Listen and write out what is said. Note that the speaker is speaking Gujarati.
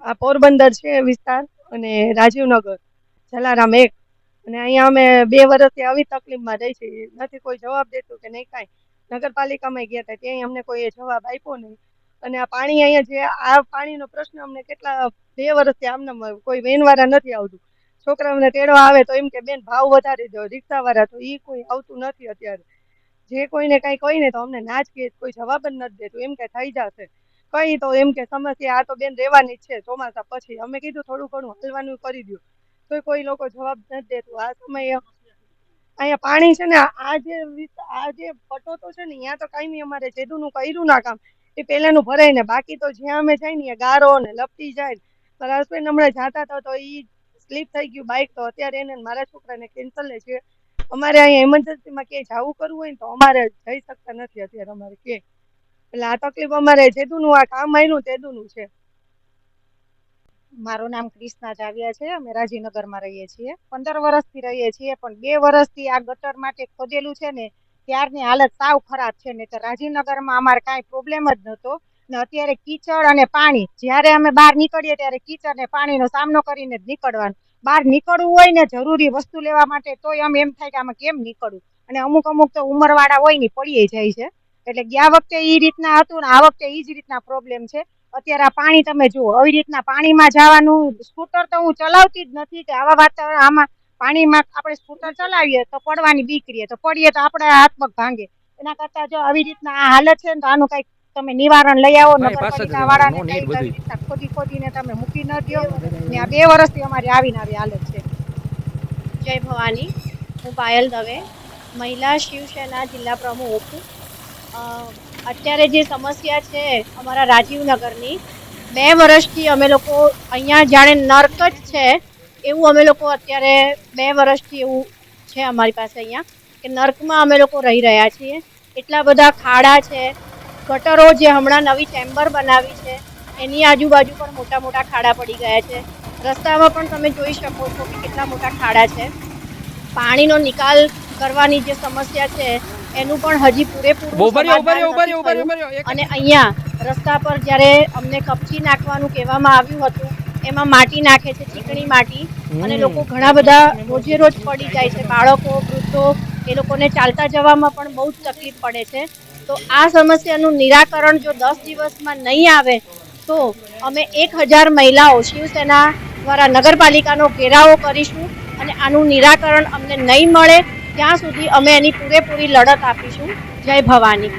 આ પોરબંદર છે વિસ્તાર અને રાજીવનગર જલારામ એક અને અહીંયા અમે 2 વર્ષથી આવી તકલીફમાં રહી છીએ. નથી કોઈ જવાબ દેતું કે નહીં કાંઈ. નગરપાલિકામાં ગયા હતા ત્યાંય અમને કોઈ જવાબ આપ્યો નહીં. અને આ પાણી અહીંયા જે આ પાણીનો પ્રશ્ન અમને કેટલા 2 વર્ષથી આમને કોઈ વેનવાળા નથી આવતું. છોકરાઓને તેડવા આવે તો એમ કે બેન ભાવ વધારી દો. રિક્ષાવાળા તો એ કોઈ આવતું નથી અત્યારે. જે કોઈને કાંઈ કહીને તો અમને ના જ કહે, કોઈ જવાબ જ નથી દેતું. એમ કે થઈ જશે કઈ તો એમ કે સમસ્યા આ તો બેન રહેવાની જ છે ચોમાસા પછી. અમે કીધું થોડું ઘણું હલવાનું કરી દો તો કોઈ લોકો જવાબ નથી દેતું. આ સમય અહીંયા પાણી છે ને આ જે પટો તો છે ને ત્યાં તો કાંઈ અમારે જેદુનું કર્યું ના કામ એ પહેલાનું ભરાય ને બાકી તો જ્યાં અમે જાય ને ગારો ને લપટી જાય. મારા હસબન્ડ હમણાં જાતા હતા તો એ સ્લીપ થઈ ગયું બાઇક તો અત્યારે એને મારા છોકરાને કેન્સલ છે. અમારે અહીંયા ઇમરજન્સીમાં ક્યાંય જવું કરવું હોય ને તો અમારે જઈ શકતા નથી અત્યારે અમારે કે એટલે આ તકલીફ અમારે જેદુનું આ કામ આવ્યું તેદુનું છે. મારું નામ ક્રિષ્ના જાવિયા છે. અમે રાજીનગરમાં રહીએ છીએ. 15 વર્ષથી રહીએ છીએ, પણ 2 વર્ષથી આ ગટર માટે ખોદેલું છે ને ત્યારની હાલત સાવ ખરાબ છે. ને તો રાજીનગરમાં અમારે કાંઈ પ્રોબ્લેમ જ નહોતો. ને અત્યારે કીચડ અને પાણી, જ્યારે અમે બહાર નીકળીએ ત્યારે કીચડ ને પાણીનો સામનો કરીને જ નીકળવાનું. બહાર નીકળવું હોય ને જરૂરી વસ્તુ લેવા માટે તોય અમે એમ થાય કે આમાં કેમ નીકળવું. અને અમુક તો ઉંમરવાળા હોય ને પડીએ જાય છે. એટલે ગયા વખતે એ રીતના હતું ને આ વખતે એ જ રીતના પ્રોબ્લેમ છે. અત્યારે આ પાણી તમે જુઓ, આવી રીતના પાણીમાં જવાનું. સ્કૂટર તો હું ચલાવતી જ નથી કે આવા વાતાવરણ આમાં પાણીમાં આપણે સ્કૂટર ચલાવીએ તો પડવાની બીક રહીએ, તો પડીએ તો આપણે હાથ પગ ભાંગે. એના કરતા જો આવી રીતના આ હાલત છે ને તો આનું કંઈક તમે નિવારણ લઈ આવો. નગરપાલિકા વાળાને કંઈક આવી રીતના ખોદીને તમે મૂકી ન દો. ને આ 2 વર્ષથી અમારી આવીને આવી હાલત છે. જય ભવાની. હું પાયલ દવે, મહિલા શિવસેના જિલ્લા પ્રમુખ. અત્યારે જે સમસ્યા છે અમારા રાજીવનગરની, 2 વર્ષથી અમે લોકો અહીંયા જાણે નર્ક જ છે એવું અમે લોકો અત્યારે 2 વર્ષથી એવું છે અમારી પાસે અહીંયા કે નર્કમાં અમે લોકો રહી રહ્યા છીએ. એટલા બધા ખાડા છે. ગટરો જે હમણાં નવી ચેમ્બર બનાવી છે એની આજુબાજુ પણ મોટા મોટા ખાડા પડી ગયા છે. રસ્તામાં પણ તમે જોઈ શકો છો કે કેટલા મોટા ખાડા છે. પાણીનો નિકાલ કરવાની જે સમસ્યા છે એનું પણ હજી પૂરેપૂરું અને અહીંયા રસ્તા પર જ્યારે અમને કપચી નાખવાનું કહેવામાં આવ્યું હતું એમાં માટી નાખે છે, ચીકણી માટી, અને લોકો ઘણા બધા રોજે રોજ પડી જાય છે. બાળકો, વૃદ્ધો, એ લોકોને ચાલતા જવામાં પણ બહુ જ તકલીફ પડે છે. તો આ સમસ્યાનું નિરાકરણ જો 10 દિવસમાં નહીં આવે તો અમે 1000 મહિલાઓ શિવસેના દ્વારા નગરપાલિકાનો ઘેરાવો કરીશું અને આનું નિરાકરણ અમને નહીં મળે ત્યાં સુધી અમે એની પૂરેપૂરી લડત આપીશું. જય ભવાની.